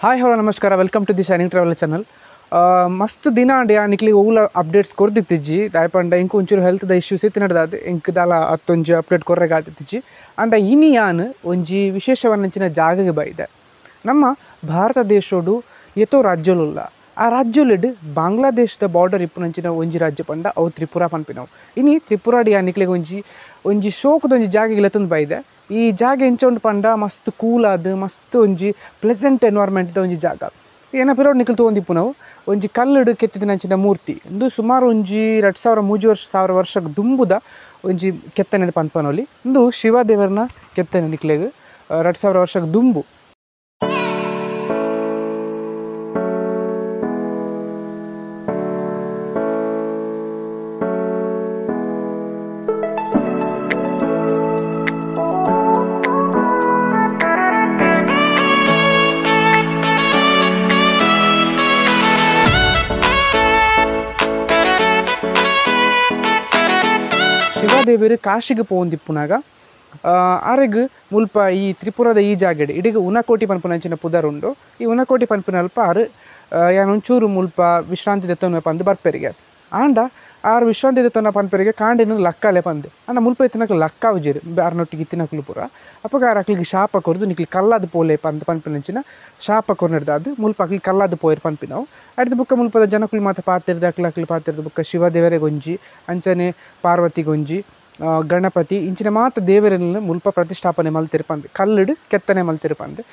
हाय hello नमस्कार welcome to the shining travel channel मस्त दिन अंडी निकली ओला अपडेट्स कोर्दित्तिज्जि दायपंड इंक ಒಂಚೂರು ಹೆಲ್ತ್ ದ ಇಶ್ಯೂಸ್ ಇತ್ತಿನಡದಾದ ಇಂಕ್ ದಾಲ ಅತ್ತೊಂಜಿ ಅಪ್ಡೇಟ್ ಕೊರ್ರೆಗ್ ಆದಿತ್ತಿಜ್ಜಿ ಅಂಡ ಇನಿ ಯಾನ್ ಒಂಜಿ ವಿಶೇಷವನ್ನಂಚಿನ ಜಾಗಗೆ ಬೈದೆ ನಮ್ಮ ಭಾರತ ದೇಶೋಡು ಎತೋ ರಾಜ್ಯಲುಲ್ಲ ಆ ರಾಜ್ಯಲೆಡ್ ಬಾಂಗ್ಲಾದೇಶದ ಬಾರ್ಡರ್ ಇಪ್ಪುನಂಚಿನ ಒಂಜಿ ರಾಜ್ಯ ಪಂಡ ಅವು ತ್ರಿಪುರ ಪನ್ಪಿನವು ಇನಿ ತ್ರಿಪುರಾಡಿ ನಿಕ್ಲೆಗ್ ಒಂಜಿ ಶೋಕದೊಂಜಿ ಜಾಗೆಗೆ ಲತಂದು ಬೈದೆ ಈ ಜಾಗ ಎಂಚೊಂಡು ಪಂಡ ಮಸ್ತ್ ಕೂಲ್ ಆದ್ ಮಸ್ತ್ ಒಂಜಿ ಪ್ಲೆಸೆಂಟ್ ಎನ್ವೈರ್ಮೆಂಟ್ ಒಂಜಿ ಜಾಗ ಏನ ಪಿರೋಡ್ ನಿಕಲ್ ತೊಗೊಂದಿಪ್ಪು ನಾವು ಒಂಜಿ ಕಲ್ಲುಡು ಕೆತ್ತಿದಿನಂಚಿನ ಮೂರ್ತಿ ಇಂದು ಸುಮಾರು ಒಂಜಿ 2000 ವರ್ಷಕ್ಕೆ ದುಂಬುದ ಒಂಜಿ ಕೆತ್ತನೆ ಪನ್ಪನೊಲಿ ಇಂದು ಶಿವದೇವರನ ಕೆತ್ತನೆ ನಿಕ್ಲೆಗ್ 2000 ವರ್ಷಕ್ಕೆ ದುಂಬು ಶಿವದೇವರು ಕಾಶಿಗೆ ಪೋಂದಿಪ್ಪುನಾಗ ಆರೆಗ್ ಮುಲ್ಪ ಈ ತ್ರಿಪುರದ ಈ ಜಾಗೆಡ್ ಇಡೀಗ ಉನಕೋಟಿ ಪನ್ಪುನಂಚಿನ ಪುದರ್ ಉಂಡು ಈ ಉನಕೋಟಿ ಪನ್ಪುನಲ್ಪ ಆರು ಯಾನೊಂಚೂರು ಮುಲ್ಪ ವಿಶ್ರಾಂತಿ ದೆತ್ತೊನ ಪಂದು ಬರ್ಪೆರಿಗೆ ಆಂಡ ಆರು ವಿಶ್ರಾಂತಿ ದೆತ್ತೊನ ಪನ್ಪೆರಿಗೆ ಕಾಂಡೆನು ಲಕ್ಕಲೆ ಪಂದು ಅಂಡ ಮುಲ್ಪ ಇತ್ತಿನಕ್ಲು ಲಕ್ಕ ಉಜಿರು ಆರ್ನೊಟ್ಟಿಗೆ ಇತ್ತಿನಕ್ಲು ಪೂರ ಅಪ್ಪಗ ಆರು ಅಕ್ಲಿಗೆ ಶಾಪ ಕೊರ್ದು ನಿಕ್ಲಿ ಕಲ್ಲಾದ ಪೋಲೆ ಪಂದು ಪನ್ಪಿನಂಚಿನ ಶಾಪ ಕೊರ್ನಿಡ್ದಾದು ಮುಲ್ಪ ಅಕ್ಲಿಗೆ ಕಲ್ಲಾದ ಪೋಯರ್ ಪನ್ಪಿನವು ಅಡ್ದು ಬುಕ್ಕ ಮುಲ್ಪದ ಜನಕುಲು ಮಾತ ಪಾತಿರ್ದು ಅಕ್ಲಿ ಪಾತಿರ್ದು ಬುಕ್ಕ ಶಿವದೇವರೇ ಗೊಂಜಿ ಅಂಚನೆ ಪಾರ್ವತಿ ಗೊಂಜಿ ಗಣಪತಿ ಇಂಚಿನ ಮಾತ ದೇವರನ್ನ ಮುಲ್ಪ ಪ್ರತಿಷ್ಠಾಪನೆ ಮಲ್ತಿರು ಪಂದು ಕಲ್ಲುಡು ಕೆತ್ತನೆ ಮಲ್ತಿರು ಪಂದು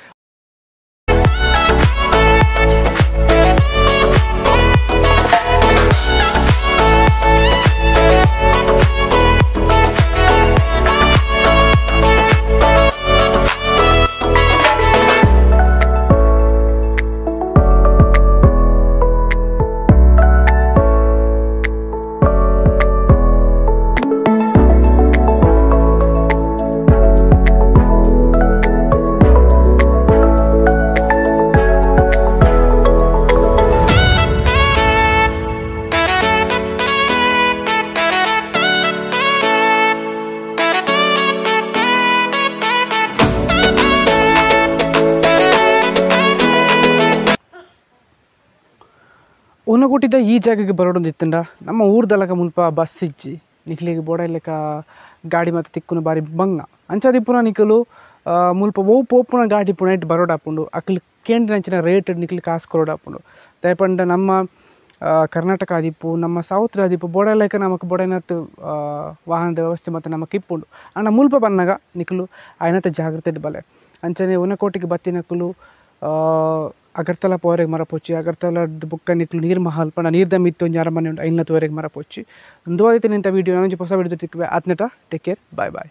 ಉನಕೋಟಿದ ಈ ಜಾಗಕ್ಕೆ ಬರೋಡೊಂದಿತ್ತಂಡ ನಮ್ಮ ಊರ್ದಲಕ ಮುಲ್ಪ ಬಸ್ ಇಜ್ಜಿ ನಿಕ್ಲಿಗೆ ಬೋಡೈಲೆಕ ಗಾಡಿ ಮತ್ತು ತಿಕ್ಕುನ ಬಾರಿ ಬಂಗ ಅಂಚಾದಿಪ್ಪುನ ನಿಕಲು ಮುಲ್ಪ ಓವು ಪೋಪುನ ಗಾಡಿ ಪುನ ಇಟ್ಟು ಬರೋಡಾಪುಂಡು ಅಕ್ಲಿ ಕೇಂದ್ರಂಚಿನ ರೇಟ್ ನಿಕ್ಲಿ ಕಾಸು ಕೊರೋಡಾಪುಂಡು ದಯಪಂಡ ನಮ್ಮ ಕರ್ನಾಟಕ ಆದಿಪ್ಪು ನಮ್ಮ ಸೌತ್ ಆದಿಪ್ಪು ಬೋಡೈಲೆಕ ನಮಕ್ ಬೋಡೈನತ್ ವಾಹನದ ವ್ಯವಸ್ಥೆ ಮತ್ತು ನಮಕ್ ಇಪ್ಪುಂಡು ಅಂಡ ಮುಲ್ಪ ಬನ್ನಗ ನಿಕಲು ಆಯ್ನತ ಜಾಗ್ರತೆ ಬಲೆ ಅಂಚನೆ ಉನಕೋಟಿಗೆ ಬತ್ತಿನಕಲು ಅಗರ್ತಲ ಪೋರೆಗೆ ಮರ ಪೊಚ್ಚಿ ಅಗರ್ತಲ ಬುಕ್ಕ ನಿಕ್ಲು ನೀರು ಮಹಲ್ ಪಂಡ ನೀರ್ದ ಮಿತ್ತು ಒಂಜಿ ಅರಮನೆ ಉಂಡು ಐನತ್ತುವರೆಗೆ ಮರ ಪೊಚ್ಚಿ ಒಂದು ನಿಂತ ವೀಡಿಯೋ ನಾನು ಹೊಸ ವಿಡಿಯೋ ತಿಕ್ವೆ ಆತ್ನಟ ಟೇಕ್ ಕೇರ್ ಬಾಯ್ ಬಾಯ್.